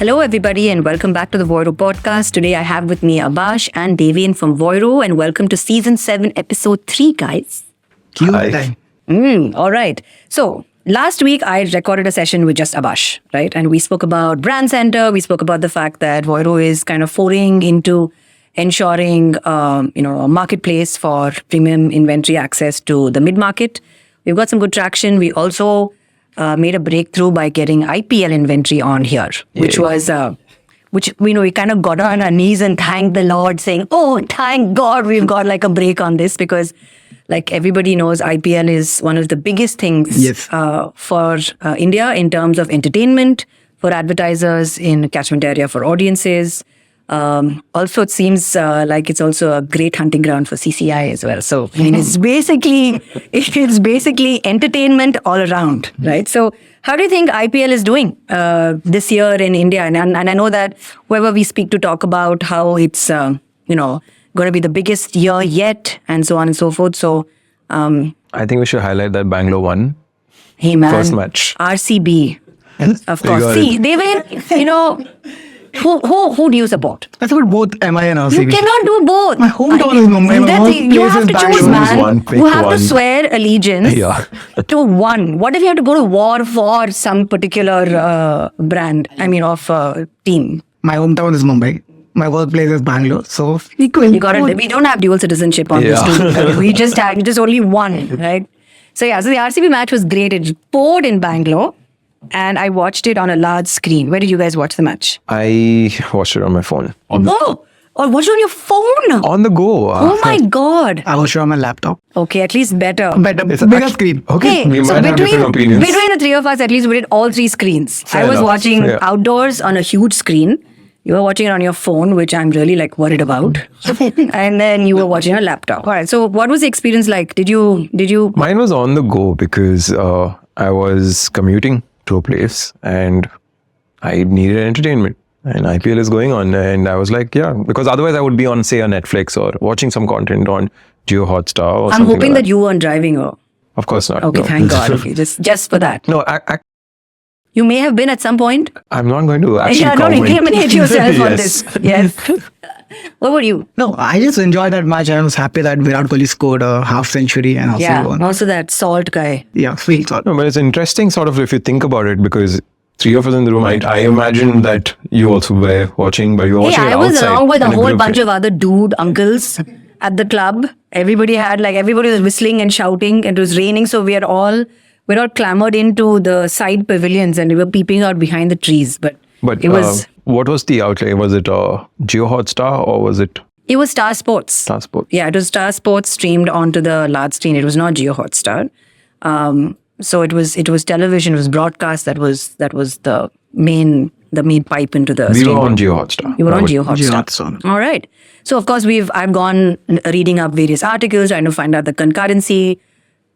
Hello, everybody, and welcome back to the Voiro podcast. Today, I have with me Abash and Deven from Voiro, and welcome to Season 7, Episode 3, guys. Hi. All right. So, last week, I recorded a session with just Abash, right? And we spoke about Brand Center. We spoke about the fact that Voiro is kind of foraying into ensuring, a marketplace for premium inventory access to the mid-market. We've got some good traction. We also made a breakthrough by getting IPL inventory on here, which was, we kind of got on our knees and thanked the Lord saying, oh, thank God we've got like a break on this because like everybody knows IPL is one of the biggest things for India in terms of entertainment, for advertisers in catchment area, for audiences. Also, it seems like it's also a great hunting ground for CCI as well. So, I mean, it's basically entertainment all around, right? So, how do you think IPL is doing this year in India? And I know that whoever we speak to talk about how it's, going to be the biggest year yet and so on and so forth. So, I think we should highlight that Bangalore won. Hey, man. First match. RCB. Of course. See, Deven, who do you support? I support both MI and RCB. You cannot do both. My hometown is Mumbai. You have to choose, man. Pick You have one. to swear allegiance to one. What if you have to go to war for some particular brand? I mean, of team. My hometown is Mumbai. My workplace is Bangalore. So You got it. We don't have dual citizenship on this team. We just had only one, right? So the RCB match was great. It poured in Bangalore. And I watched it on a large screen. Where did you guys watch the match? I watched it on my phone. Or watched it on your phone? On the go. Oh my God. I was sure on my laptop. Okay, at least better. Bigger screen. Okay, we so might have different opinions. between the three of us, at least we did all three screens. Fair I was enough. watching Yeah. outdoors on a huge screen. You were watching it on your phone, which I'm really worried about. And then you were watching a laptop. All right. So what was the experience like? Did you? Mine was on the go because I was commuting to a place and I needed entertainment. And IPL is going on. And I was like, yeah, because otherwise I would be on, say, a Netflix or watching some content on Jio Hotstar or I'm something hoping like that you weren't driving. Or Of course not. okay, no. thank God. Okay, just for that. No, You may have been at some point. I'm not going to actually Don't comment. incriminate yourself on Yes. this. Yes. What about you? No, I just enjoyed that match. I was happy that Virat Kohli scored a half century and also won. Also that salt guy. Yeah, sweet thought. No, but it's interesting sort of if you think about it because three of us in the room, I imagine that you also were watching, but you were watching I it was outside along with a in whole group. bunch of other dude uncles at the club. Everybody was whistling and shouting. It was raining, so we're all clamored into the side pavilions and we were peeping out behind the trees. But it was what was the outlay? Was it Jio Hotstar or was it it was Star Sports. Star Sports? Yeah, it was Star Sports streamed onto the large screen. It was not Jio Hotstar. So it was television. It was broadcast. That was the main pipe into the. We stream. were on Jio Hotstar. You were on Jio Hotstar. Hotstar. All right. So of course I've gone reading up various articles, trying to find out the concurrency.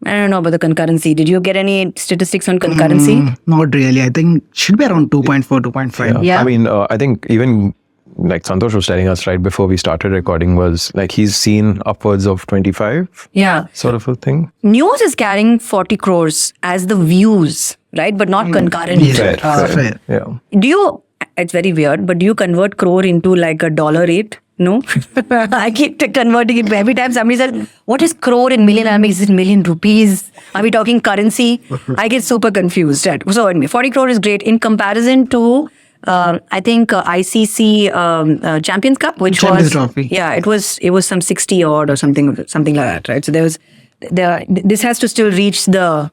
I don't know about the concurrency. Did you get any statistics on concurrency? Not really. I think it should be around 2.4, 2.5. Yeah. I mean, I think even like Santosh was telling us right before we started recording was like he's seen upwards of 25 Yeah. sort of a thing. News is carrying 40 crores as the views, right? But not concurrent. Fair. Yeah. Do you, it's very weird, but do you convert crore into like a dollar rate? No? I keep converting it. Every time somebody says, what is crore in million? I'm like, is it million rupees? Are we talking currency? I get super confused. Right? So anyway, 40 crore is great in comparison to, I think ICC Champions Cup, which Champions was, Trophy. yeah, it was some 60 odd or something like that, right? So this has to still reach the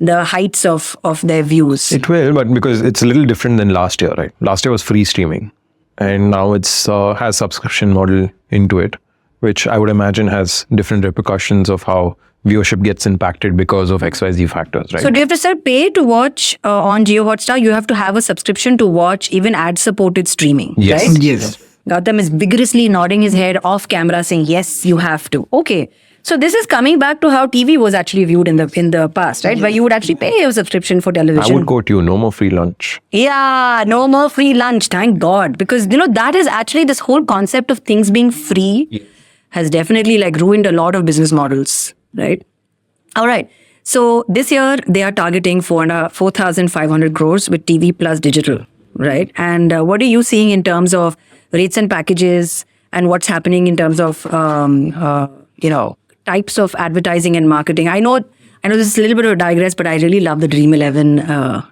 heights of their views. It will, but because it's a little different than last year, right? Last year was free streaming. And now it's has subscription model into it, which I would imagine has different repercussions of how viewership gets impacted because of XYZ factors, right? So do you have to pay to watch on Jio Hotstar? You have to have a subscription to watch even ad-supported streaming, Yes. right? Yes. Gautam is vigorously nodding his head off camera saying, yes, you have to. Okay. So this is coming back to how TV was actually viewed in the past, right? Where you would actually pay a subscription for television. I would quote you, no more free lunch. Yeah, no more free lunch. Thank God. Because, that is actually this whole concept of things being free has definitely ruined a lot of business models, right? All right. So this year, they are targeting 4,500 crores with TV plus digital. right? And what are you seeing in terms of rates and packages, and what's happening in terms of types of advertising and marketing? I know this is a little bit of a digress, but I really love the Dream 11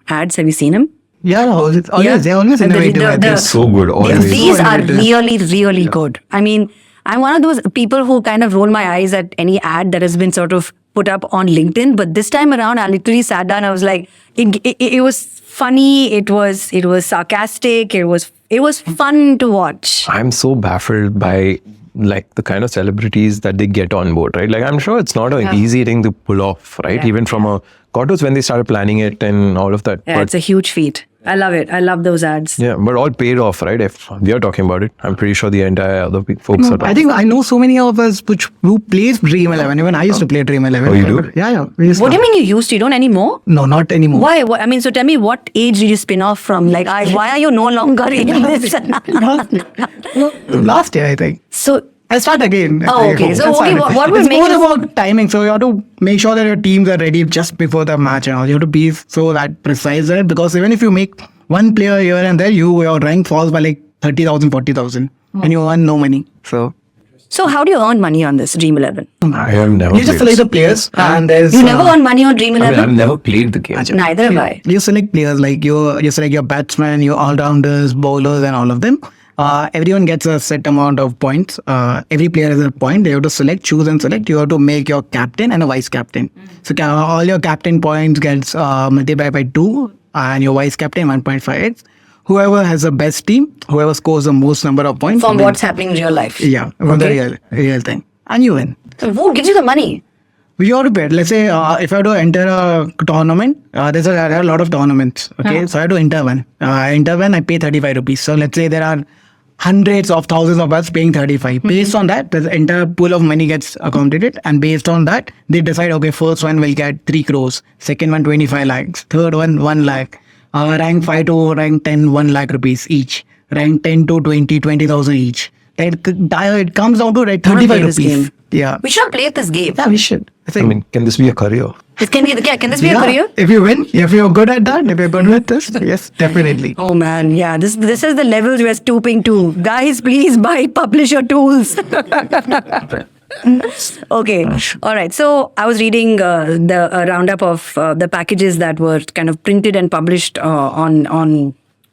ads. Have you seen them? Yeah, always, they're always And innovative. I think. They're so good. Always. These are really, really good. I mean, I'm one of those people who kind of roll my eyes at any ad that has been sort of put up on LinkedIn. But this time around, I literally sat down. I was like, it was funny. It was sarcastic. It was fun to watch. I'm so baffled by like the kind of celebrities that they get on board, right? Like I'm sure it's not an easy thing to pull off, right? Even from a Quartos when they started planning it and all of that. Yeah, But it's a huge feat. I love it. I love those ads. yeah, but all paid off, right? If we are talking about it, I'm pretty sure the entire other folks are talking. I think I know so many of us who plays Dream 11. Even I used to play Dream 11. Oh, you do? Yeah. We used What to. do you mean you used to? You don't anymore? No, not anymore. Why? I mean, so tell me, what age did you spin off from? Like, why are you no longer in this? Last year, I think. So, I start again. Oh, okay. So, That's okay, fine. what would it's make more you- about timing. So you have to make sure that your teams are ready just before the match and all. You have to be so that precise there, because even if you make one player here and there, your rank falls by like 30,000, 40,000, and you earn no money. So how do you earn money on this Dream 11? I have never You just played select the players, and there's You never earn money on Dream I mean, 11? I've never played the game. Neither have I. You select players like you select your batsmen, your all-rounders, bowlers, and all of them. Everyone gets a set amount of points. Every player has a point. They have to choose and select. You have to make your captain and a vice captain. So all your captain points gets multiplied by 2, and your vice captain 1.5. Whoever has the best team, whoever scores the most number of points. From wins. what's happening in real life? Yeah, from the real thing. And you win. So who gives you the money? We are prepared. Let's say if I have to enter a tournament, there are a lot of tournaments. Okay, so I have to enter one. I pay 35 rupees. So let's say there are hundreds of thousands of us paying 35. Based on that, the entire pool of money gets accommodated, and based on that, they decide, okay, first one will get 3 crores, second one 25 lakhs, third one 1 lakh, rank 5 to rank 10, 1 lakh rupees each, rank 10 to 20,000 each. It comes down to like 35 this rupees. game. Yeah. We should have played this game. Yeah, we should. I I think. mean, can this be a career? Can this be a career? If you win, if you're good at that, if you're good with this, yes, definitely. Oh man, yeah. This is the levels we're stooping to. Guys, please buy publisher tools. Okay. All right. So I was reading the roundup of the packages that were kind of printed and published on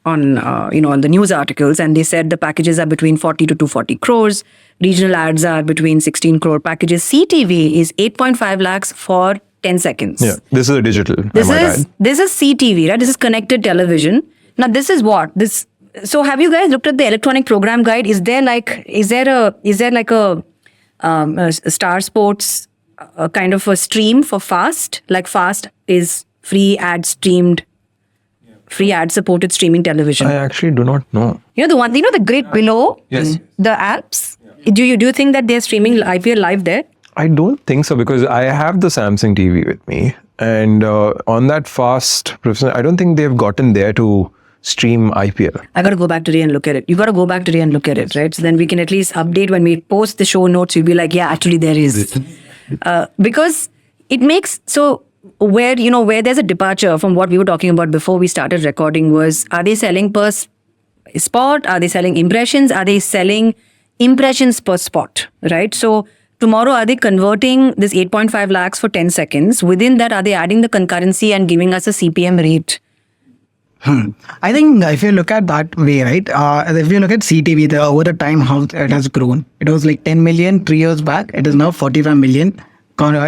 the news articles, and they said the packages are between 40 to 240 crores. Regional ads are between 16 crore packages. CTV is 8.5 lakhs for 10 seconds. Yeah, this is a digital. This I might is add. this is CTV, right? This is connected television. Now this is what this. So have you guys looked at the electronic program guide? Is there like a Star Sports kind of a stream for Fast? Like Fast is free ad supported streaming television. I actually do not know. You know the grid below the Alps. Do you think that they're streaming IPL live there? I don't think so, because I have the Samsung TV with me, and on that Fast, I don't think they've gotten there to stream IPL. I got to go back today and look at it. You got to go back today and look at it, right? So then we can at least update when we post the show notes. You'll be like, yeah, actually there is. Because it makes, so where there's a departure from what we were talking about before we started recording was, are they selling per spot? Are they selling impressions? Are they selling impressions per spot, right? So tomorrow, are they converting this 8.5 lakhs for 10 seconds? Within that, are they adding the concurrency and giving us a CPM rate? I think if you look at that way, right? If you look at CTV, over the time how it has grown, it was like 10 million 3 years back. It is now 45 million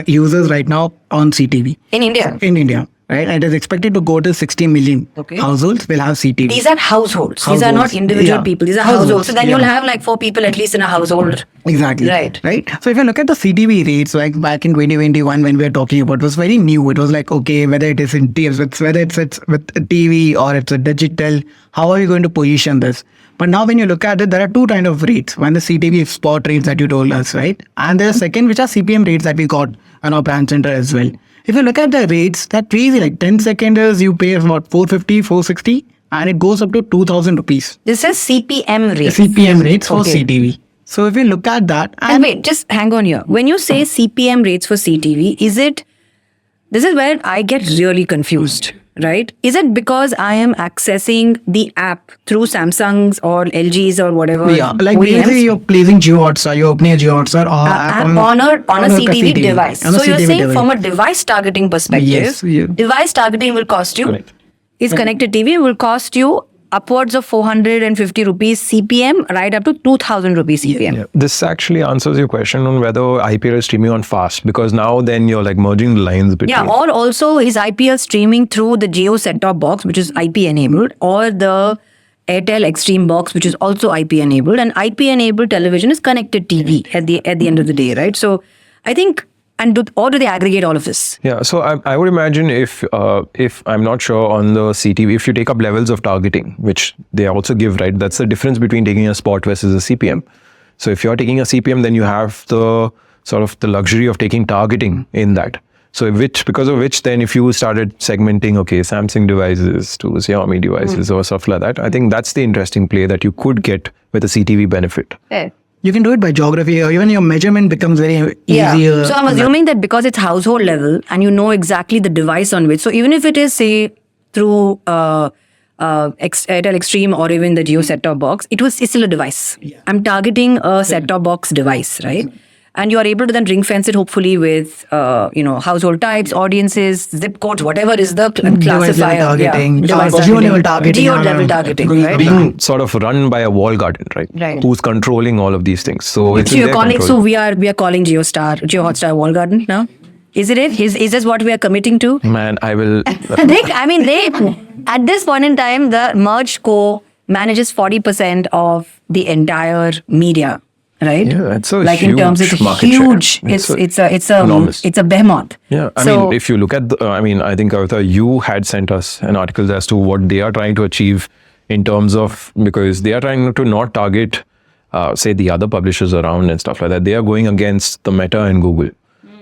users right now on CTV. In India? In India, right? And it is expected to go to 60 million households will have CTV. These are households. These are not individual people. These are households. So then you'll have like 4 people at least in a household. Exactly. Right. So if you look at the CTV rates, like back in 2021 when we were talking about, it was very new. It was like, okay, whether it is in TVs, whether it's with TV or it's a digital, how are you going to position this? But now when you look at it, there are 2 kind of rates. One, the CTV spot rates that you told us, right? And there's second, which are CPM rates that we got on our brand center as well. If you look at the rates, they're crazy. Like 10 seconders, you pay about 450, 460, and it goes up to 2,000 rupees. This is CPM rates. CPM rates for CTV. So if you look at that, And wait, just hang on here. When you say CPM rates for CTV, this is where I get really confused. right? Is it because I am accessing the app through Samsung's or LG's or whatever? Yeah, like OEMs? basically you're placing Jio Hotstar, you're opening a Jio Hotstar app on a CTV device. On a So you're CTV saying device. from a device targeting perspective, Yes, yeah. device targeting will cost you, Correct. is connected TV will cost you upwards of 450 rupees CPM, right up to 2000 rupees CPM. Yeah. This actually answers your question on whether IPL is streaming on fast, because now then you're like merging the lines between. Yeah, or also is IPL streaming through the Jio set-top box, which is IP enabled, or the Airtel Extreme box, which is also IP enabled, and IP enabled television is connected TV at the end of the day, right? So I think, or do they aggregate all of this? Yeah, so I would imagine if I'm not sure on the CTV, if you take up levels of targeting, which they also give, right? That's the difference between taking a spot versus a CPM. So if you're taking a CPM, then you have the sort of the luxury of taking targeting in that. So because of which then if you started segmenting, okay, Samsung devices to Xiaomi devices or stuff like that, I think that's the interesting play that you could get with a CTV benefit. Yeah. You can do it by geography, or even your measurement becomes very Yeah. easier. So I'm assuming that because it's household level and you know exactly the device on which, so even if it is say through Airtel Extreme or even the Jio set-top box, it's still a device. Yeah. I'm targeting a set-top box device, right? And you are able to then ring fence it hopefully with household types, audiences, zip codes, whatever is the classifier. targeting, Device geo-level targeting. Geo-level targeting, right? Being sort of run by a wall garden, right? Right. Who's controlling all of these things. So it's So in you're their calling. control. So we are calling Geo Hotstar Wall Garden now. Is it? Is this what we are committing to? Man, I will. They at this point in time, the merged co manages 40% of the entire media, right? Yeah, that's a like in terms huge of market huge. share. It's enormous. a behemoth. Yeah, I mean, if you look at I think Kavita, you had sent us an article as to what they are trying to achieve in terms of, because they are trying to not target, say, the other publishers around and stuff like that. They are going against the Meta and Google.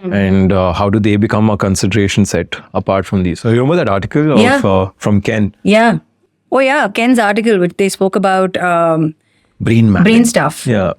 And how do they become a consideration set apart from these? So you remember that article of, from Ken? Yeah. Oh yeah, Ken's article, which they spoke about Brain mapping. brain stuff. Yeah.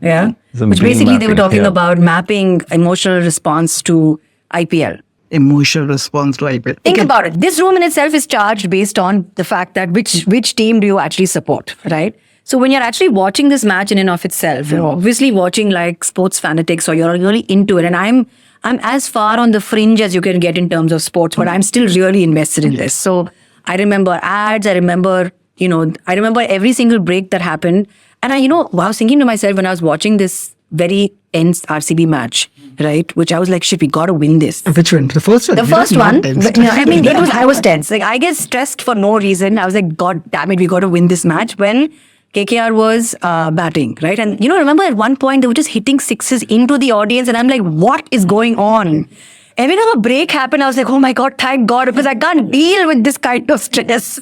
Some Which brain basically they were mapping, talking yeah. about mapping emotional response to IPL. Emotional response to IPL. Think about it. This room in itself is charged based on the fact that which team do you actually support, right? So when you're actually watching this match in and of itself, you're obviously watching like sports fanatics, or you're really into it. And I'm as far on the fringe as you can get in terms of sports, but I'm still really invested in this. So I remember ads. I remember every single break that happened. And I was thinking to myself when I was watching this very tense RCB match, right? Which I was like, shit, we got to win this. Which one? The first one? The first one, I was tense. Like I get stressed for no reason. I was like, God damn it, we got to win this match when KKR was batting, right? And remember at one point they were just hitting sixes into the audience, and I'm like, what is going on? Every time a break happened, I was like, oh my God, thank God, because I can't deal with this kind of stress.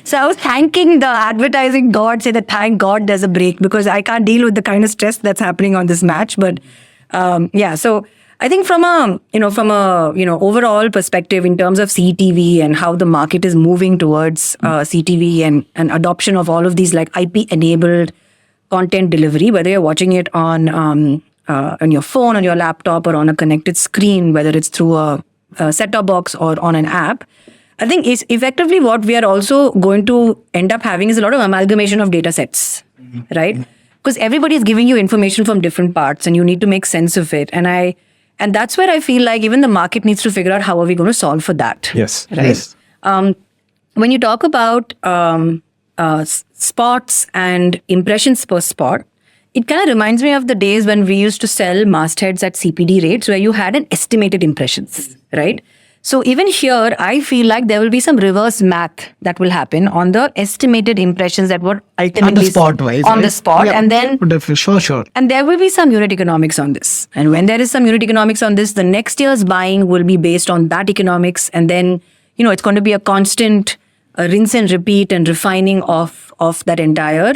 So I was thanking the advertising god, say that thank God there's a break, because I can't deal with the kind of stress that's happening on this match. But so I think from a overall perspective in terms of CTV and how the market is moving towards CTV and adoption of all of these like IP enabled content delivery, whether you're watching it on your phone, on your laptop, or on a connected screen, whether it's through a set-top box or on an app, I think is effectively what we are also going to end up having is a lot of amalgamation of data sets, right? Because everybody is giving you information from different parts and you need to make sense of it. And that's where I feel like even the market needs to figure out how are we going to solve for that. Yes. Right. Yes. When you talk about spots and impressions per spot, it kind of reminds me of the days when we used to sell mastheads at CPD rates where you had an estimated impressions, right? So even here, I feel like there will be some reverse math that will happen on the estimated impressions that were ultimately On the spot wise. on right? the spot, Yeah, and then sure. and there will be some unit economics on this. And when there is some unit economics on this, the next year's buying will be based on that economics, and then it's going to be a constant rinse and repeat and refining of that entire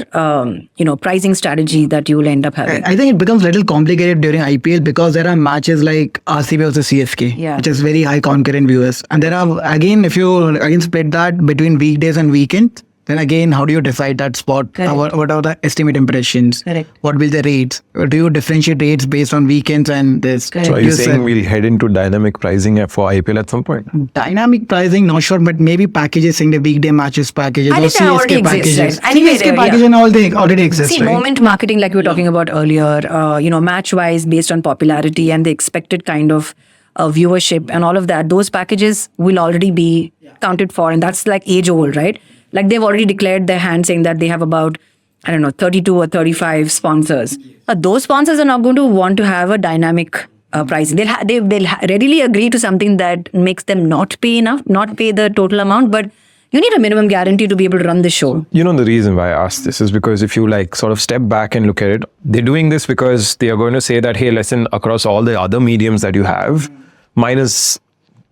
pricing strategy that you will end up having. I think it becomes a little complicated during IPL because there are matches like RCB versus CSK, which is very high concurrent viewers. And there are, again, if you split that between weekdays and weekends, then again, how do you decide that spot? What are the estimate impressions? Correct. What will the rates? Do you differentiate rates based on weekends and this? Correct. So are you saying we'll head into dynamic pricing for IPL at some point? Dynamic pricing, not sure, but maybe packages, saying the weekday matches packages I or think that already CSK exists, packages. right? Anyway, CSK package and all they already exist, See, right? moment marketing, like we were talking about earlier, match-wise based on popularity and the expected kind of viewership and all of that, those packages will already be counted for. And that's like age-old, right? Like they've already declared their hand saying that they have about, 32 or 35 sponsors. Those sponsors are not going to want to have a dynamic pricing. They'll readily agree to something that makes them not pay enough, not pay the total amount, but you need a minimum guarantee to be able to run the show. You know, the reason why I asked this is because if you sort of step back and look at it, they're doing this because they are going to say that, hey, listen, across all the other mediums that you have, minus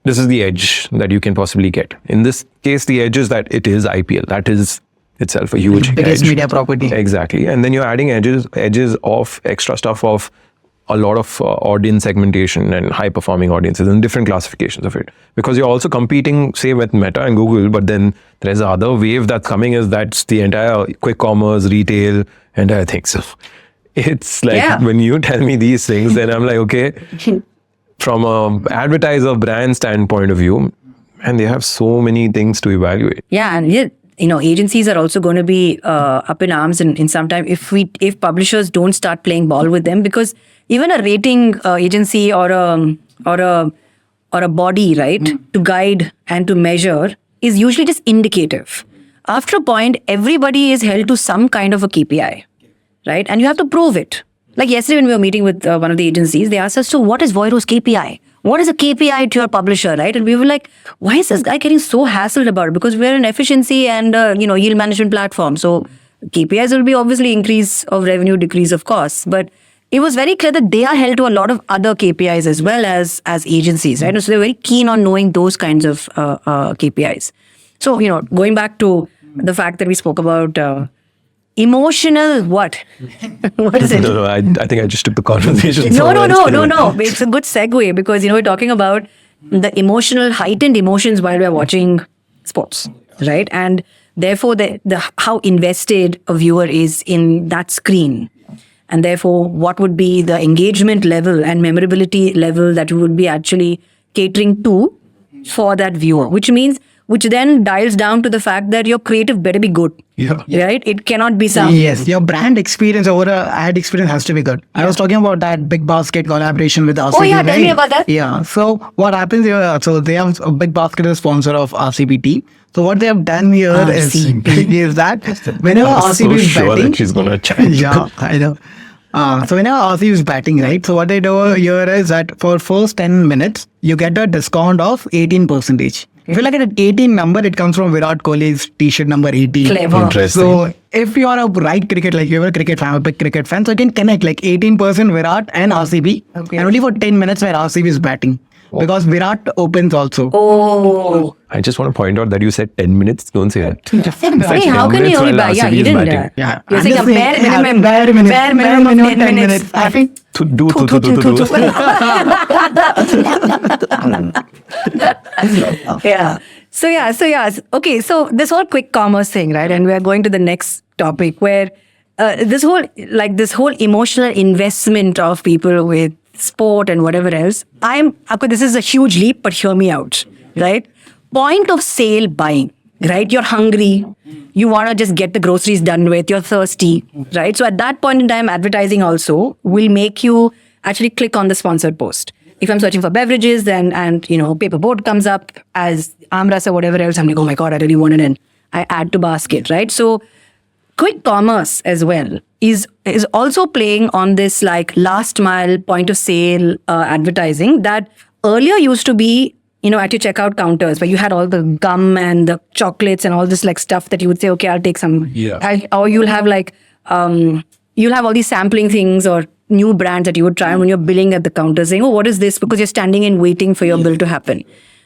this is the edge that you can possibly get. In this case, the edge is that it is IPL. That is itself a huge Biggest edge. media property. Exactly. And then you're adding edges of extra stuff of a lot of audience segmentation and high performing audiences and different classifications of it, because you're also competing, say, with Meta and Google, but then there's the other wave that's coming, is that's the entire quick commerce, retail, entire thing. So it's like when you tell me these things, then I'm like, okay, from a advertiser brand standpoint of view, and they have so many things to evaluate. Yeah, and agencies are also going to be up in arms in some time if publishers don't start playing ball with them, because even a rating agency or a body, right, to guide and to measure is usually just indicative. After a point, everybody is held to some kind of a KPI, right, and you have to prove it. Like yesterday when we were meeting with one of the agencies, they asked us, so what is Voiro's KPI? What is a KPI to your publisher, right? And we were like, why is this guy getting so hassled about it? Because we're an efficiency and yield management platform. So KPIs will be obviously increase of revenue, decrease of costs. But it was very clear that they are held to a lot of other KPIs as well as agencies, right? So they're very keen on knowing those kinds of KPIs. So, going back to the fact that we spoke about emotional what? What is it? No, I think I just took the conversation. No. It's a good segue because, we're talking about the heightened emotions while we're watching sports, right? And therefore, the how invested a viewer is in that screen. And therefore, what would be the engagement level and memorability level that you would be actually catering to for that viewer, which then dials down to the fact that your creative better be good. Yeah. Right? It cannot be some. Yes, your brand experience over a ad experience has to be good. I was talking about that Big Basket collaboration with RCB. Oh yeah, tell me about that. Yeah, so what happens here, so they have a Big Basket is a sponsor of RCBT. So what they have done here is that whenever RCB is sure batting, that she's gonna chat. yeah, I know. So whenever RCB is batting, right? So what they do here is that for first 10 minutes, you get a discount of 18%. If you look at that 18 number, it comes from Virat Kohli's t-shirt number 18. Clever. Interesting. So if you are a right cricket, like you're a cricket fan, a big cricket fan, so you can connect like 18% Virat and RCB, and only for 10 minutes where RCB is batting. Because Virat opens also. Oh. I just want to point out that you said 10 minutes. Don't say that. Hey, how can you only buy? Yeah, you didn't. Yeah. You're saying a bare minimum of 10 minutes. I think Do. Yeah. So okay, so this whole quick commerce thing, right? And we're going to the next topic where this whole emotional investment of people with sport and whatever else. This is a huge leap, but hear me out, right? Point of sale buying, right? You're hungry. You want to just get the groceries done with. You're thirsty, right? So at that point in time, advertising also will make you actually click on the sponsored post. If I'm searching for beverages, and paperboard comes up as Amras or whatever else, I'm like, oh my God, I really want it, and I add to basket, right? So quick commerce as well is also playing on this like last mile point of sale advertising that earlier used to be, at your checkout counters where you had all the gum and the chocolates and all this like stuff that you would say, okay, I'll take some. Yeah. Or you'll have you'll have all these sampling things or new brands that you would try when you're billing at the counter saying, oh, what is this? Because you're standing and waiting for your bill to happen.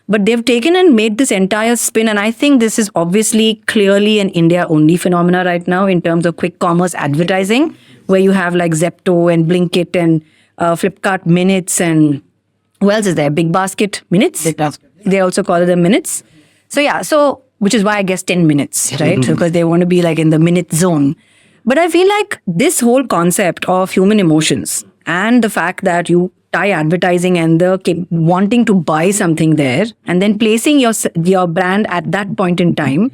But they've taken and made this entire spin. And I think this is obviously clearly an India-only phenomena right now in terms of quick commerce advertising, where you have like Zepto and Blinkit and Flipkart Minutes and who else is there? Big Basket Minutes? Big Basket. They also call them Minutes. So yeah, so which is why I guess 10 minutes, right? Because they want to be like in the minute zone. But I feel like this whole concept of human emotions and the fact that you tie advertising and the wanting to buy something there and then placing your brand at that point in time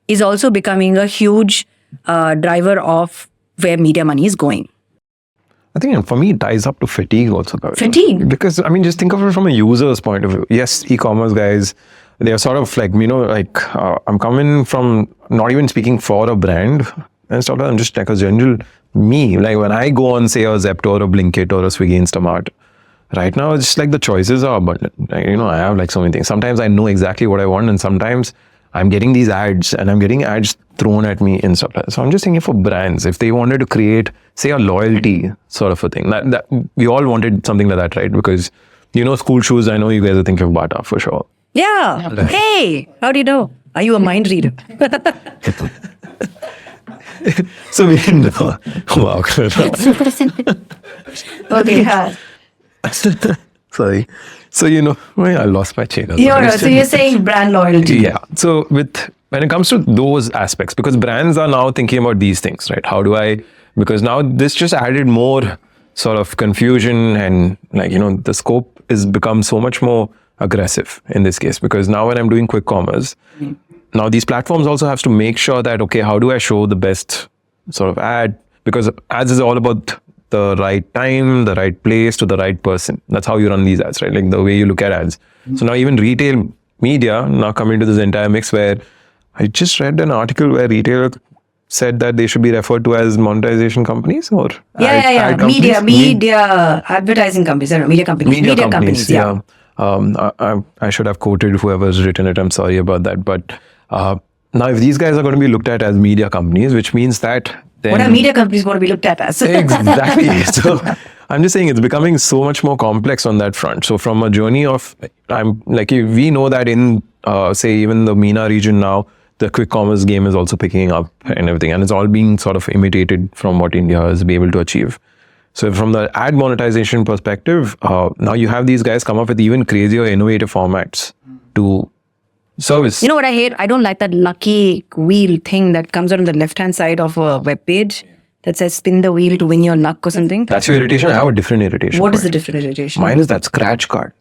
is also becoming a huge driver of where media money is going. I think for me, it ties up to fatigue also. Kavita. Fatigue? Because, I mean, just think of it from a user's point of view. Yes, e-commerce guys, they're sort of like, I'm coming from not even speaking for a brand and stuff like that. I'm just like a general me. Like when I go on, say, a Zepto or a Blinkit or a Swiggy Instamart, right now, it's just like the choices are abundant. Like, I have like so many things. Sometimes I know exactly what I want, and sometimes I'm getting these ads and I'm getting ads thrown at me and stuff like that. So I'm just thinking for brands, if they wanted to create, say, a loyalty sort of a thing, that we all wanted something like that, right? Because, school shoes, I know you guys are thinking of Bata for sure. Yeah. Hey, how do you know? Are you a mind reader? So we didn't know. Wow. Okay. Sorry. So, I lost my chain. So you're saying brand loyalty. Yeah. So when it comes to those aspects, because brands are now thinking about these things, right? Because now this just added more sort of confusion and the scope is become so much more aggressive in this case, because now when I'm doing quick commerce, now these platforms also have to make sure that, okay, how do I show the best sort of ad? Because ads is all about the right time, the right place to the right person. That's how you run these ads, right? Like the way you look at ads. So now even retail media now come into this entire mix where I just read an article where retailer said that they should be referred to as monetization companies or ad companies? Media advertising companies, media companies. Media companies, yeah. I should have quoted whoever's written it. I'm sorry about that. But now if these guys are going to be looked at as media companies, which means that then, what are media companies going to be looked at as? Exactly. So I'm just saying it's becoming so much more complex on that front. So from a journey of, we know that in, say, even the MENA region now, the quick commerce game is also picking up and everything. And it's all being sort of imitated from what India has been able to achieve. So from the ad monetization perspective, now you have these guys come up with even crazier, innovative formats to service. You know what I hate? I don't like that lucky wheel thing that comes on the left-hand side of a web page that says spin the wheel to win your luck or something. That's your irritation. I have a different irritation. What is the different irritation? Mine is that scratch card.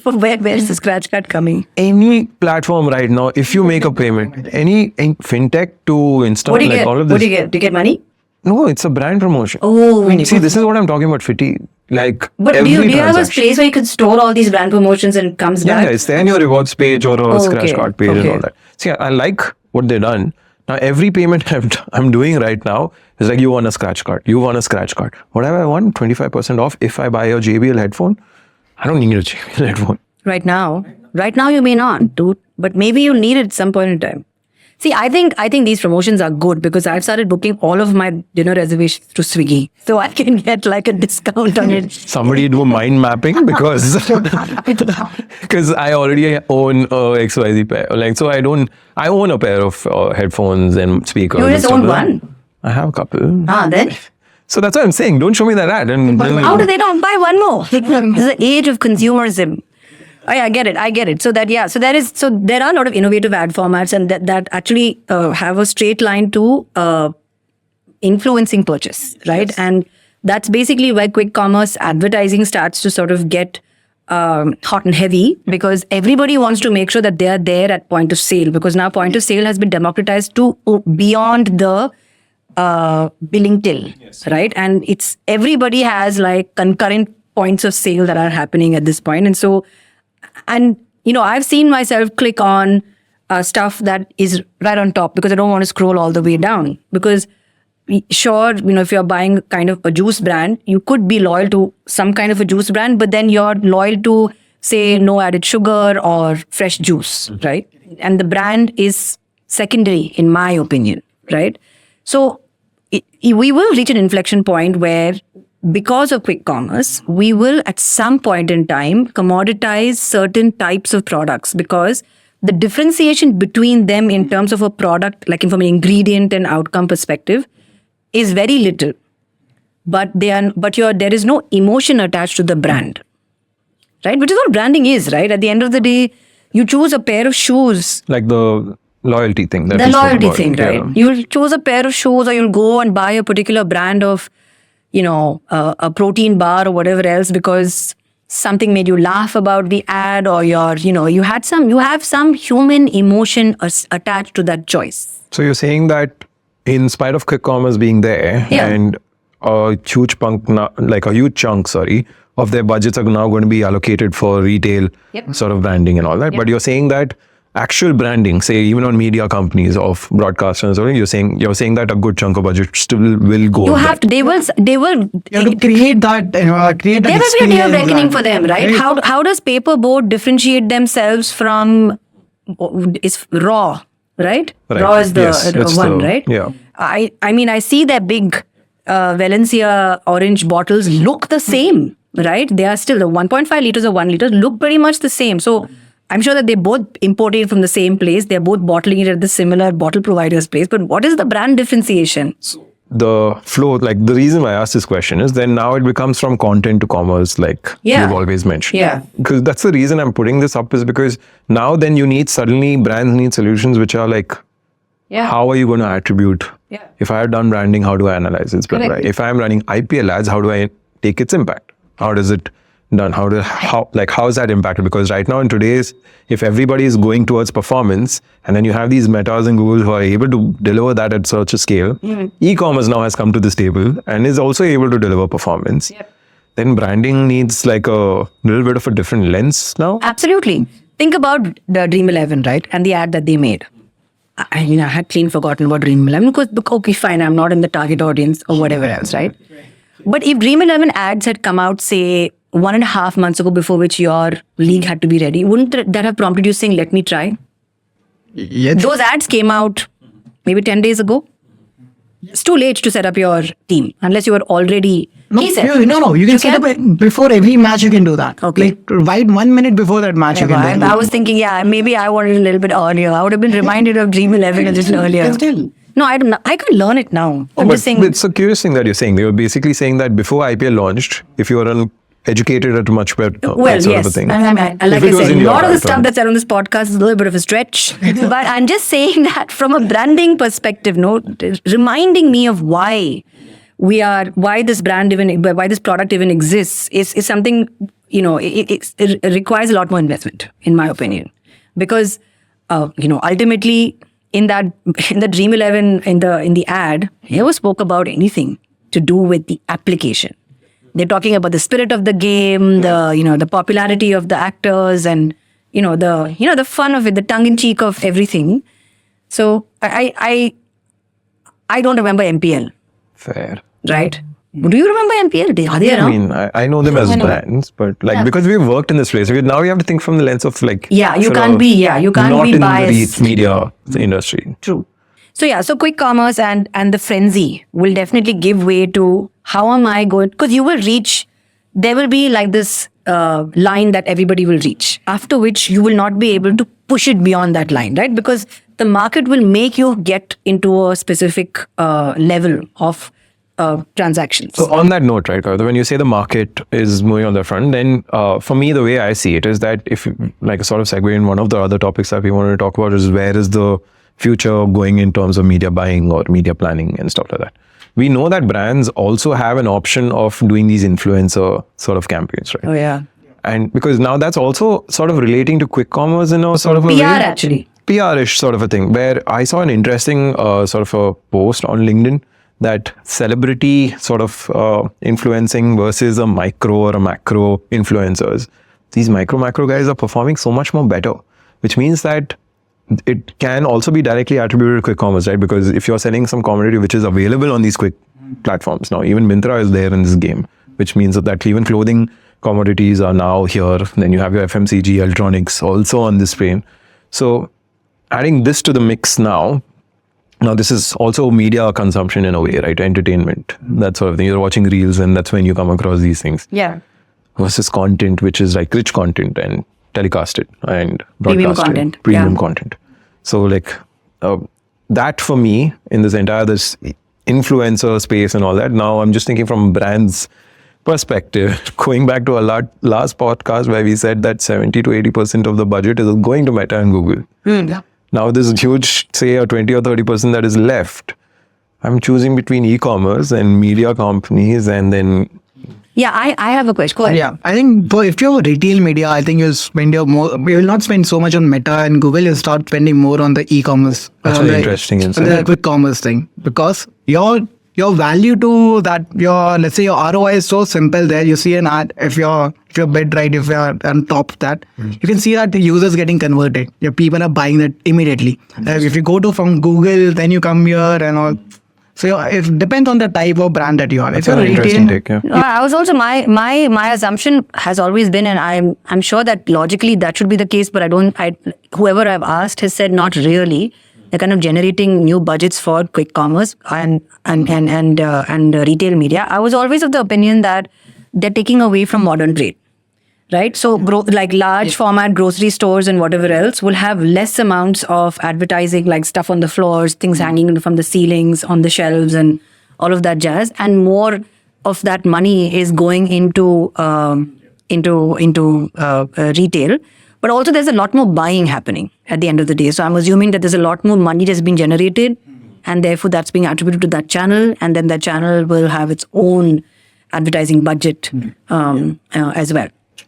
Where is the scratch card coming? Any platform right now, if you make a payment, any fintech to instant, What do you get? all of this. What do you get? Do you get money? No, it's a brand promotion. Oh, see, this is what I'm talking about, fatigue. Like, but do you have a place where you can store all these brand promotions and it comes back? Yeah, it's there in your rewards page or a scratch card page and all that. See, I like what they've done. Now, every payment I'm doing right now is like, you want a scratch card. You want a scratch card. Whatever I want, 25% off if I buy a JBL headphone. I don't need a JBL headphone. Right now you may not, dude. But maybe you'll need it at some point in time. See, I think these promotions are good because I've started booking all of my dinner reservations through Swiggy. So I can get like a discount on it. Somebody do mind mapping because I already own a XYZ pair. I own a pair of headphones and speakers. You just own one? I have a couple. Then? So that's what I'm saying. Don't show me that ad. How do they not buy one more? This is the age of consumerism. Oh, yeah, I get it. So there are a lot of innovative ad formats and that actually have a straight line to influencing purchase, right? Yes. And that's basically where quick commerce advertising starts to sort of get hot and heavy because everybody wants to make sure that they are there at point of sale because now point of sale has been democratized to beyond the billing till, yes. Right? And everybody has like concurrent points of sale that are happening at this point. And so, I've seen myself click on stuff that is right on top because I don't want to scroll all the way down. Because sure, if you're buying kind of a juice brand, you could be loyal to some kind of a juice brand, but then you're loyal to, say, no added sugar or fresh juice, right? And the brand is secondary, in my opinion, right? So we will reach an inflection point where because of quick commerce, we will at some point in time commoditize certain types of products because the differentiation between them in terms of a product, like from an ingredient and outcome perspective, is very little. But there is no emotion attached to the brand, right? Which is what branding is, right? At the end of the day, You choose a pair of shoes. Like the loyalty thing. That The we spoke loyalty about. thing, right? Yeah. You'll choose a pair of shoes, or you'll go and buy a particular brand of, a protein bar or whatever else because something made you laugh about the ad, or you have some human emotion attached to that choice. So you're saying that in spite of quick commerce being there Yeah. and a huge chunk, of their budgets are now going to be allocated for retail Yep. sort of branding and all that. But you're saying that actual branding, say even on media companies of broadcasters, you're saying that a good chunk of budget still will go. You on have that. to. They will. You have to create that, create that There will be a day of experience reckoning that- for them, right? How does paperboard differentiate themselves from is raw, right? Right. Raw is the Yes, it's one, the- right? yeah. I mean, I see their big Valencia orange bottles look the same, right? They are still the 1.5 liters or 1 liter look pretty much the same. So I'm sure that they both imported from the same place. They're both bottling it at the similar bottle provider's place. But what is the brand differentiation? The flow, like the reason why I asked this question is then now it becomes from content to commerce, like Yeah. you've always mentioned. Yeah. Because that's the reason I'm putting this up, is because now then brands need solutions which are like, Yeah. how are you going to attribute? Yeah. If I have done branding, how do I analyze its brand? Correct. Right? If I'm running IPL ads, how do I take its impact? How does it done? How is that impacted? Because right now in today's, if everybody is going towards performance, and then you have these Metas and Googles who are able to deliver that at such a scale, e-commerce now has come to this table and is also able to deliver performance. Yep. Then branding needs like a little bit of a different lens now. Absolutely. Think about the Dream 11, right? And the ad that they made. I had clean forgotten about Dream 11 because, okay, fine, I'm not in the target audience or whatever else, right? But if Dream 11 ads had come out, say, 1.5 months ago, before which your league had to be ready, wouldn't that have prompted you saying, let me try? Yes. Those ads came out maybe 10 days ago. It's too late to set up your team unless you were already... No, He said- you can set up it before every match. You can do that. Okay. Like right 1 minute before that match, you can do I it. was thinking, maybe I wanted a little bit earlier. I would have been reminded of Dream 11 a little earlier. Still. No, I can learn it now. I'm But just saying... it's a curious thing that you're saying. You're basically saying that before IPL launched, if you were educated at a much better Well, sort yes. of a thing. Like If I it was said, in a your lot of the right stuff on. that's said on this podcast is a little bit of a stretch. But I'm just saying that from a branding perspective, reminding me of why this product even exists is something, it requires a lot more investment, in my opinion. Because, ultimately, in the Dream 11, in the ad, he never spoke about anything to do with the application. They're talking about the spirit of the game, the popularity of the actors, and the fun of it, the tongue in cheek of everything. So I don't remember MPL, Fair. right? Do you remember MPL? Are they I around? mean, I know them as brands, but because we've worked in this place, now we have to think from the lens of like... Yeah, you sort can't of be not in biased. the media industry. True. So quick commerce and the frenzy will definitely give way to how am I going, because there will be like this line that everybody will reach, after which you will not be able to push it beyond that line, right? Because the market will make you get into a specific level of transactions. So on that note, right, Kavita, when you say the market is moving on the front, then for me, the way I see it is that if like a sort of segue in one of the other topics that we wanted to talk about is where is the future going in terms of media buying or media planning and stuff like that. We know that brands also have an option of doing these influencer sort of campaigns, right? Oh, yeah. And because now that's also sort of relating to quick commerce in a sort of a PR way. actually. PR-ish sort of a thing, where I saw an interesting sort of a post on LinkedIn that celebrity sort of influencing versus a micro or a macro influencers. These macro guys are performing so much more better, which means that it can also be directly attributed to quick commerce, right? Because if you're selling some commodity which is available on these quick platforms now, even Myntra is there in this game, which means that even clothing commodities are now here. Then you have your FMCG, electronics also on this plane. So adding this to the mix now this is also media consumption in a way, right? Entertainment, that sort of thing. You're watching reels and that's when you come across these things. Yeah. Versus content, which is like rich content and telecasted and broadcasted. Premium content. So like that for me in this influencer space and all that, now I'm just thinking from brands perspective, going back to our last podcast where we said that 70 to 80% of the budget is going to Meta and Google. Yeah. Now this huge, say a 20 or 30% that is left, I'm choosing between e-commerce and media companies, and then... Yeah, I have a question. Go ahead. Yeah, I think if you're retail media, I think you'll spend you will not spend so much on Meta and Google. You'll start spending more on the e-commerce. That's an interesting insight. The quick commerce thing, because your value to that, let's say your ROI is so simple. There you see an ad, if you're bid right, if you're on top of that, you can see that the users getting converted. Your people are buying that immediately. If you go to from Google, then you come here and all. So it depends on the type of brand that you are. That's an interesting take, yeah. I was also my assumption has always been, and I'm sure that logically that should be the case, but whoever I've asked has said not really. They're kind of generating new budgets for quick commerce and retail media. I was always of the opinion that they're taking away from modern trade. Right? So like large format grocery stores and whatever else will have less amounts of advertising, like stuff on the floors, things hanging from the ceilings, on the shelves and all of that jazz. And more of that money is going into retail. But also there's a lot more buying happening at the end of the day. So I'm assuming that there's a lot more money that's being generated, and therefore that's being attributed to that channel. And then that channel will have its own advertising budget as well.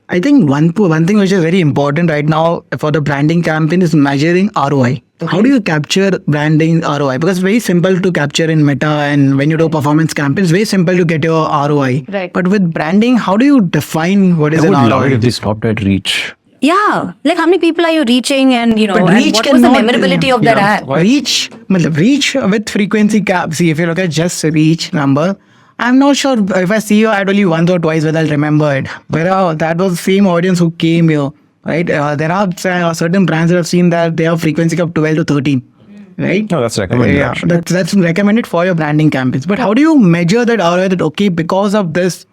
I think one thing which is very important right now for the branding campaign is measuring ROI. Okay. How do you capture branding ROI? Because it's very simple to capture in Meta, and when you do performance campaigns, it's very simple to get your ROI. Right. But with branding, how do you define what is an ROI? I would love it if they stopped at reach. Yeah, like how many people are you reaching, and But and reach what was the memorability of that ad? Reach with frequency cap. See, if you look at just reach number, I'm not sure if I see your ad only once or twice whether I'll remember it. But that was the same audience who came here, right? There are certain brands that I've seen that they have frequency cap 12 to 13, right? No, that's recommended. Yeah, that's recommended for your branding campaigns. But how do you measure that ROI? That okay, because of this,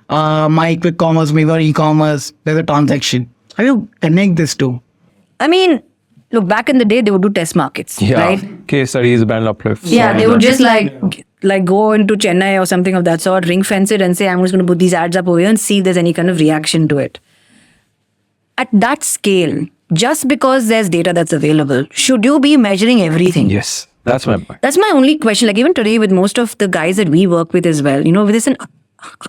my quick commerce, maybe or e-commerce, there's a transaction. How do you connect this two? I mean, look, back in the day, they would do test markets, right? Case studies, brand uplifts. Yeah, they would just like go into Chennai or something of that sort, ring fence it and say, I'm just going to put these ads up over here and see if there's any kind of reaction to it. At that scale, just because there's data that's available, should you be measuring everything? Yes, that's my point. That's my only question. Like even today with most of the guys that we work with as well, there's an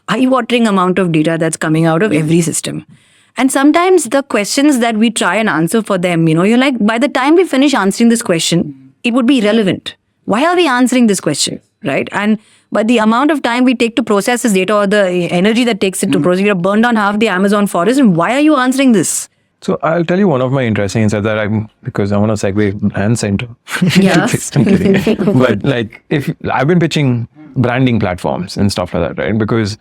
eye-watering amount of data that's coming out of every system. And sometimes the questions that we try and answer for them, you're like, by the time we finish answering this question, it would be irrelevant. Why are we answering this question, right? And but the amount of time we take to process this data, or the energy that takes it to process, you've burned down half the Amazon forest, and why are you answering this? So I'll tell you one of my interesting insights that because I want to segue brand center. Yeah. I'm kidding. But like, if I've been pitching branding platforms and stuff like that, right? Because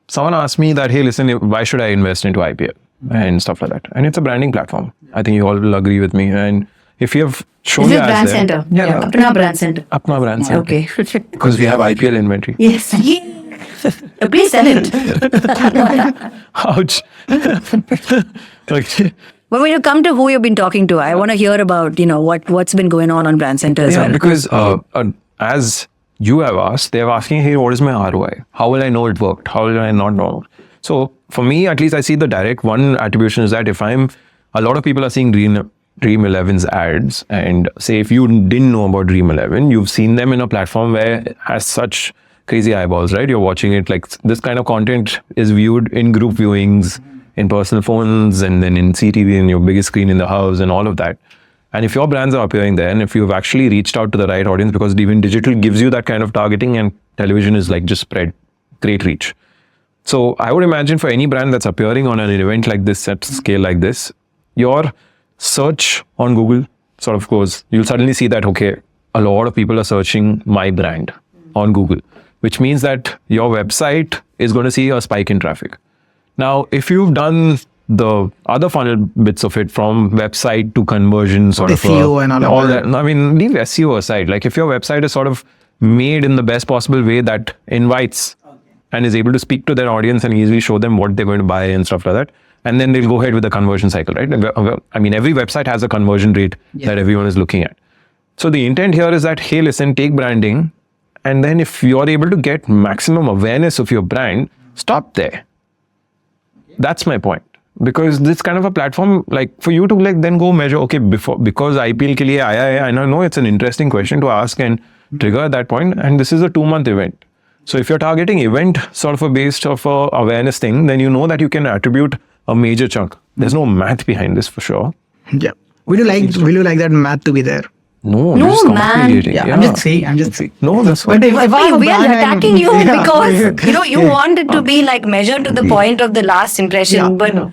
someone asked me that, hey, listen, why should I invest into IPL and stuff like that? And it's a branding platform. I think you all will agree with me. And if you have shown Is it your brand ads center? there, yeah, Apna brand center. Apna brand center. Okay. Because we have IPL inventory. Yes. Please sell it. Ouch. Okay. But when you come to who you've been talking to, I want to hear about, what's been going on brand center as well. Because as you have asked, they're asking, hey, what is my ROI? How will I know it worked? How will I not know? So for me, at least I see the direct one attribution is that if a lot of people are seeing Dream 11's ads, and say if you didn't know about Dream 11, you've seen them in a platform where it has such crazy eyeballs, right? You're watching it, like this kind of content is viewed in group viewings, in personal phones, and then in CTV, in your biggest screen in the house and all of that. And if your brands are appearing there, and if you've actually reached out to the right audience, because even digital gives you that kind of targeting, and television is like just spread, great reach. So I would imagine for any brand that's appearing on an event like this, at scale like this, your search on Google sort of goes, you'll suddenly see that, okay, a lot of people are searching my brand on Google, which means that your website is going to see a spike in traffic. Now, if you've done the other funnel bits of it, from website to conversion, sort of SEO and all that. I mean, leave SEO aside. Like if your website is sort of made in the best possible way that invites and is able to speak to their audience and easily show them what they're going to buy and stuff like that, and then they'll go ahead with the conversion cycle, right? I mean, every website has a conversion rate that everyone is looking at. So the intent here is that, hey, listen, take branding, and then if you're able to get maximum awareness of your brand, Stop there. That's my point. Because this kind of a platform, like for you to like then go measure, okay, because IPL ke liye aaya hai, and I know it's an interesting question to ask and trigger at that point, and this is a 2-month event. So if you're targeting event sort of a based of a awareness thing, then you know that you can attribute a major chunk. There's no math behind this for sure. Yeah. Will you like that math to be there? No, No, just man. complicating. Yeah, I'm just saying. No, that's But fine. if I We are attacking you because you Yeah. want it to be like measured to the point of the last impression, Yeah. but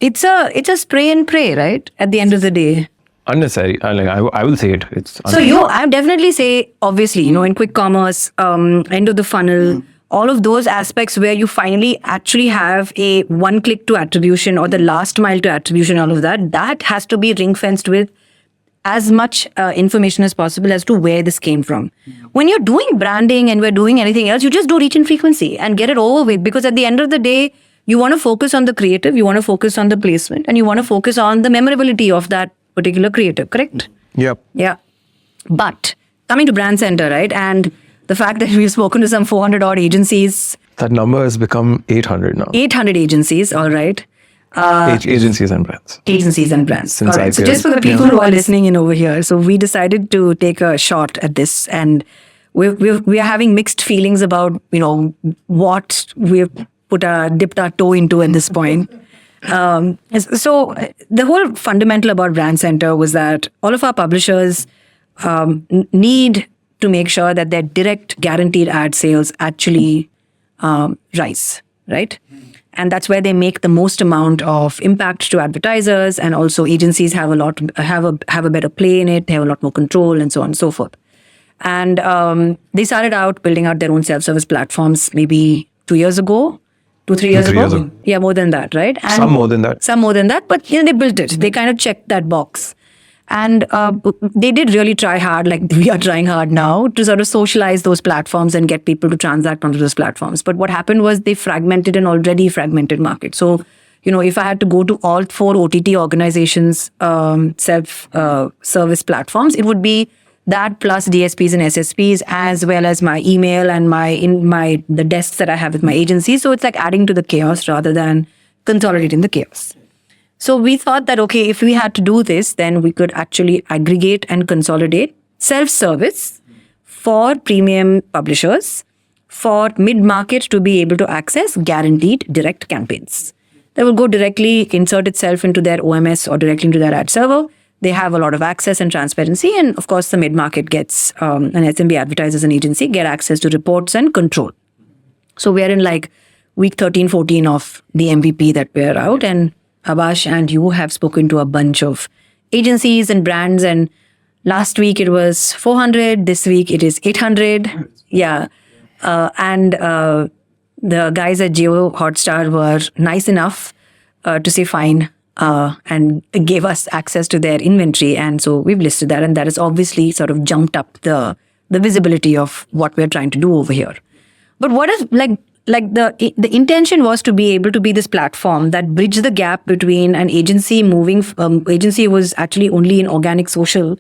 it's a spray and pray, right? At the end of the day. Unnecessary. I will say it. It's So I would definitely say, obviously, in quick commerce, end of the funnel, all of those aspects where you finally actually have a one click to attribution or the last mile to attribution, all of that has to be ring fenced with as much information as possible as to where this came from. When you're doing branding and we're doing anything else, you just do reach and frequency and get it over with, because at the end of the day, you want to focus on the creative, you want to focus on the placement, and you want to focus on the memorability of that particular creative, correct? Yep. Yeah. But coming to Brand Center, right? And the fact that we've spoken to some 400 odd agencies. That number has become 800 now. 800 agencies, all right. Agencies and brands. Agencies and brands. Since All right. So IPL, just for the people who are listening in over here, so we decided to take a shot at this, and we are having mixed feelings about what we've dipped our toe into at this point. So the whole fundamental about Brand Center was that all of our publishers need to make sure that their direct guaranteed ad sales actually rise, right? And that's where they make the most amount of impact to advertisers, and also agencies have a better play in it. They have a lot more control, and so on and so forth. And they started out building out their own self-service platforms maybe 2 years ago, 3 years ago. Yeah, more than that, right? And Some more than that, but they built it. They kind of checked that box. And they did really try hard, like we are trying hard now, to sort of socialize those platforms and get people to transact onto those platforms. But what happened was they fragmented an already fragmented market. So, if I had to go to all 4 OTT organizations' self-service platforms, it would be that plus DSPs and SSPs, as well as my email and the desks that I have with my agency. So it's like adding to the chaos rather than consolidating the chaos. So we thought that, okay, if we had to do this, then we could actually aggregate and consolidate self-service for premium publishers, for mid-market to be able to access guaranteed direct campaigns. They will go directly, insert itself into their OMS or directly into their ad server. They have a lot of access and transparency. And of course, the mid-market gets, an SMB advertisers and agency get access to reports and control. So we're in like week 13, 14 of the MVP that we're out. And Abash and you have spoken to a bunch of agencies and brands. And last week it was 400. This week it is 800. Yeah. And the guys at Geo Hotstar were nice enough to say fine and gave us access to their inventory. And so we've listed that. And that has obviously sort of jumped up the visibility of what we're trying to do over here. But what is the intention was to be able to be this platform that bridged the gap between an agency agency was actually only in organic social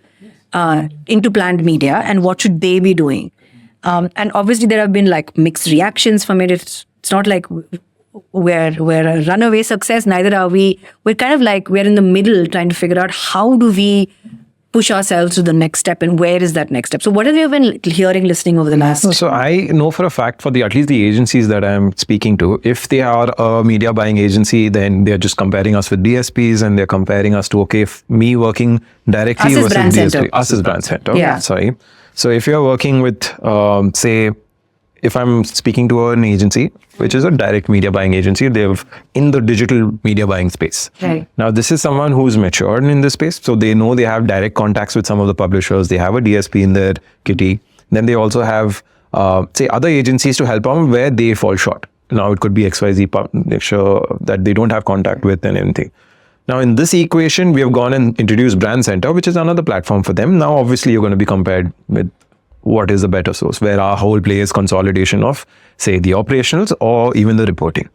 into planned media, and what should they be doing? And obviously there have been like mixed reactions from it. It's not like we're a runaway success, neither are we. We're kind of like we're in the middle trying to figure out how do we push ourselves to the next step, and where is that next step? So what have you been hearing, listening over the last? So I know for a fact for at least the agencies that I'm speaking to, if they are a media buying agency, then they're just comparing us with DSPs, and they're comparing us to, okay, if me working directly Us as Brand DSP, Center. us as Brand Center. Yeah. Sorry. So if you're working with, say, if I'm speaking to an agency, which is a direct media buying agency, they're in the digital media buying space. Right. Now, this is someone who's matured in this space. So they know they have direct contacts with some of the publishers. They have a DSP in their kitty. Then they also have, say, other agencies to help them where they fall short. Now, it could be XYZ publisher that they don't have contact with and anything. Now, in this equation, we have gone and introduced Brand Center, which is another platform for them. Now, obviously, you're going to be compared with what is the better source, where our whole play is consolidation of, say, the operationals or even the reporting.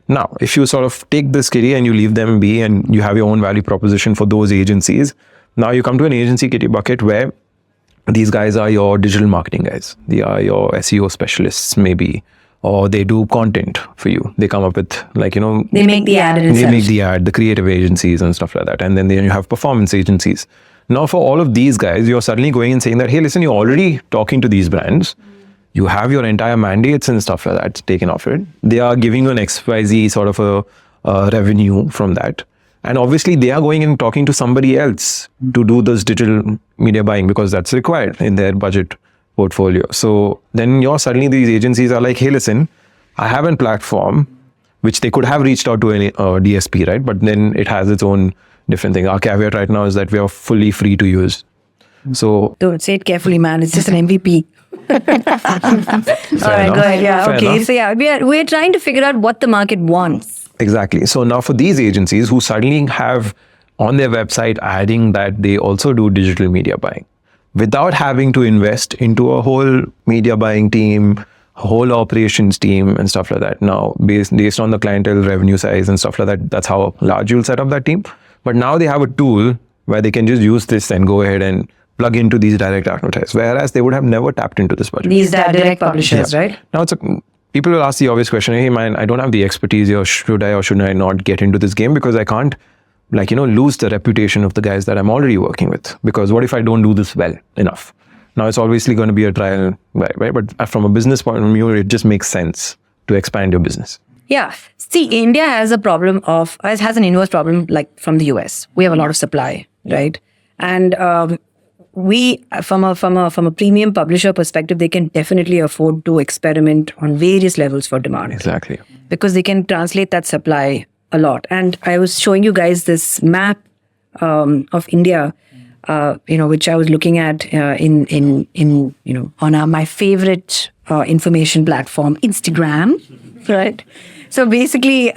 Now, if you sort of take this kitty and you leave them be and you have your own value proposition for those agencies, now you come to an agency kitty bucket where these guys are your digital marketing guys. They are your SEO specialists, maybe. or they do content for you. They come up with They make the ad in they itself. make the ad, the creative agencies and stuff like that. And then you have performance agencies. Now for all of these guys, you're suddenly going and saying that, hey, listen, you're already talking to these brands. You have your entire mandates and stuff like that taken off it. They are giving you an XYZ sort of a revenue from that. And obviously they are going and talking to somebody else to do this digital media buying because that's required in their budget portfolio. So then suddenly these agencies are like, hey, listen, I have a platform which they could have reached out to any DSP, right? But then it has its own different thing. Our caveat right now is that we are fully free to use. So Don't say it carefully, man. It's just an MVP. All right, go ahead. Yeah, Fair okay. enough. So yeah, we're trying to figure out what the market wants. Exactly. So now for these agencies who suddenly have on their website adding that they also do digital media buying without having to invest into a whole media buying team, whole operations team and stuff like that. Now, based on the clientele revenue size and stuff like that, that's how large you'll set up that team. But now they have a tool where they can just use this and go ahead and plug into these direct advertisers, whereas they would have never tapped into this budget. These direct publishers, right? Now people will ask the obvious question, hey man, I don't have the expertise here. Should I or should I not get into this game? Because I can't lose the reputation of the guys that I'm already working with. Because what if I don't do this well enough? Now it's obviously going to be a trial, right? But from a business point of view, it just makes sense to expand your business. Yeah. See, India has has an inverse problem like from the US. We have a lot of supply, right? And we, from a premium publisher perspective, they can definitely afford to experiment on various levels for demand. Exactly. Because they can translate that supply a lot. And I was showing you guys this map of India, which I was looking at on my favorite information platform, Instagram, right? So basically,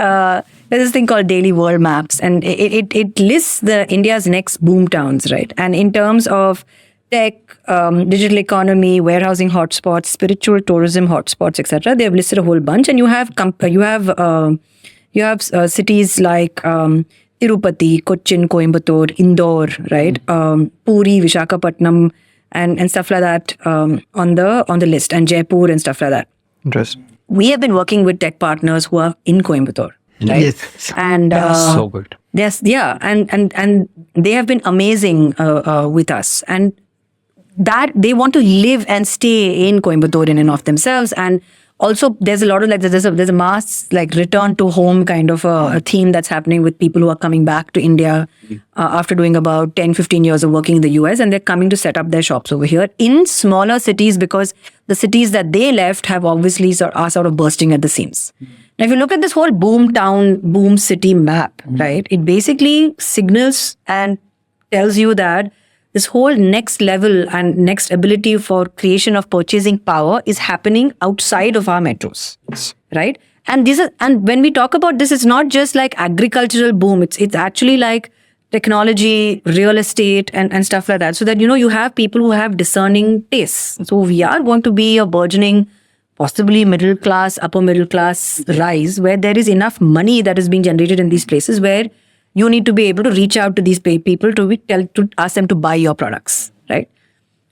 there's this thing called Daily World Maps, and it lists India's next boomtowns, right? And in terms of tech, digital economy, warehousing hotspots, spiritual tourism hotspots, etc., they have listed a whole bunch. And you have cities like Tirupati, Cochin, Coimbatore, Indore, right? Puri, Visakhapatnam, and stuff like that on the list, and Jaipur and stuff like that. Interesting. We have been working with tech partners who are in Coimbatore, right? Yes. And So good. yes, yeah, and they have been amazing with us, and that they want to live and stay in Coimbatore in and of themselves. And also, there's a lot of there's a mass return to home kind of a theme that's happening with people who are coming back to India after doing about 10-15 years of working in the US, and they're coming to set up their shops over here in smaller cities because the cities that they left have obviously are sort of bursting at the seams. Now, if you look at this whole boom city map, right, it basically signals and tells you that this whole next level and next ability for creation of purchasing power is happening outside of our metros, right? And when we talk about this, it's not just like agricultural boom. It's actually like technology, real estate, and stuff like that. So that you have people who have discerning tastes. So we are going to be a burgeoning, possibly middle class, upper middle class rise, where there is enough money that is being generated in these places where you need to be able to reach out to these people to ask them to buy your products, right?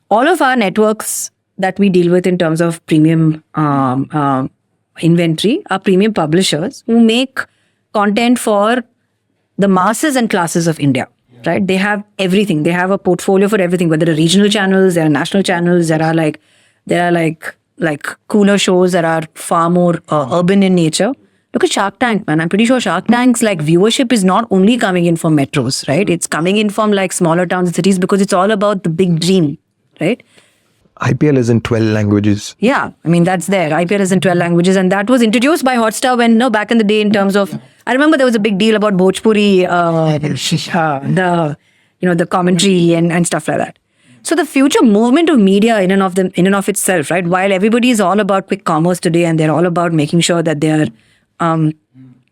All of our networks that we deal with in terms of premium inventory are premium publishers who make content for the masses and classes of India, right? They have everything. They have a portfolio for everything, whether they're regional channels, there are national channels, there are like cooler shows that are far more urban in nature. Look at Shark Tank, man. I'm pretty sure Shark Tank's viewership is not only coming in from metros, right? It's coming in from smaller towns and cities because it's all about the big dream, right? IPL is in 12 languages. Yeah, I mean, that's there. IPL is in 12 languages, and that was introduced by Hotstar back in the day in terms of, I remember there was a big deal about Bhojpuri, the commentary and stuff like that. So the future movement of media in and of itself, right? While everybody is all about quick commerce today and they're all about making sure that they're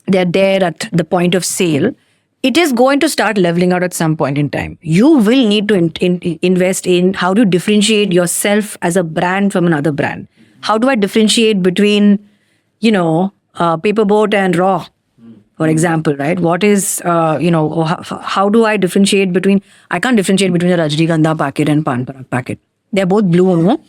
there at the point of sale, it is going to start leveling out at some point in time. You will need to invest in how to differentiate yourself as a brand from another brand. How do I differentiate between, Paperboat and Raw, for example, right? What is, how do I differentiate between, I can't differentiate between a Rajnigandha packet and Pan Parak packet. They're both blue, no?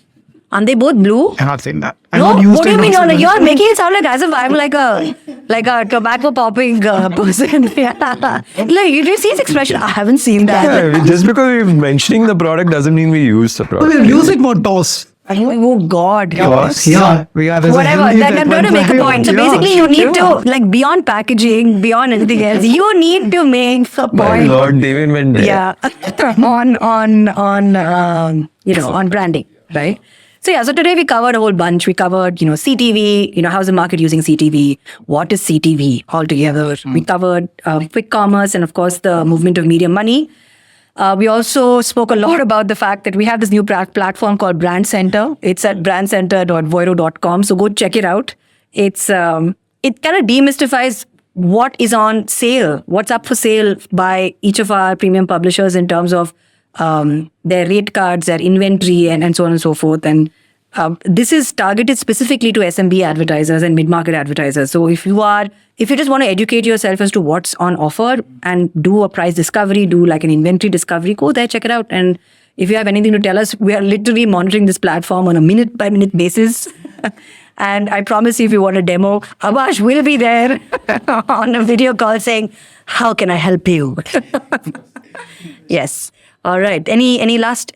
Aren't they both blue? I've not seen that. I've No, not used what do it, you mean? not seen You're that. making it sound like as if I'm like a tobacco popping person. Yeah. Like you see his expression. I haven't seen that. Yeah, just because we're mentioning the product doesn't mean we use the product. We'll use it more toast. Oh God. Yeah. There's a Whatever. healthy Like, I'm trying to make a point. So Yeah. basically, you need to like beyond packaging, beyond anything else, you need to make a My point. Lord, Deven went there. Yeah, on branding, right? So yeah, so today we covered a whole bunch. We covered, CTV, how's the market using CTV? What is CTV altogether? We covered quick commerce and of course the movement of media money. We also spoke a lot about the fact that we have this new platform called Brand Center. It's at brandcenter.voiro.com. So go check it out. It kind of demystifies what is on sale, what's up for sale by each of our premium publishers in terms of their rate cards, their inventory, and so on and so forth. And this is targeted specifically to SMB advertisers and mid-market advertisers. So if you just want to educate yourself as to what's on offer and do a price discovery, do like an inventory discovery, go there, check it out. And if you have anything to tell us, we are literally monitoring this platform on a minute-by-minute basis. And I promise you, if you want a demo, Abash will be there on a video call saying, how can I help you? Yes. All right. Any last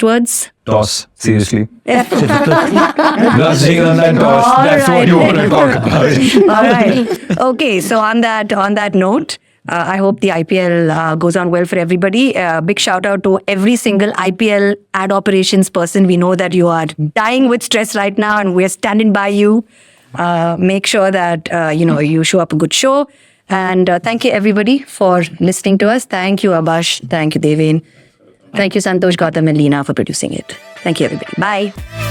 words? Toss, seriously. Yeah. Blushing on that toss. All That's what you want to talk about. All right. Okay. So on that note, I hope the IPL goes on well for everybody. Big shout out to every single IPL ad operations person. We know that you are dying with stress right now, and we're standing by you. Make sure that you show up a good show. And thank you everybody for listening to us. Thank you Abash. Thank you Deven. Thank you Santosh, Gautam, and Leena for producing it. Thank you everybody. Bye.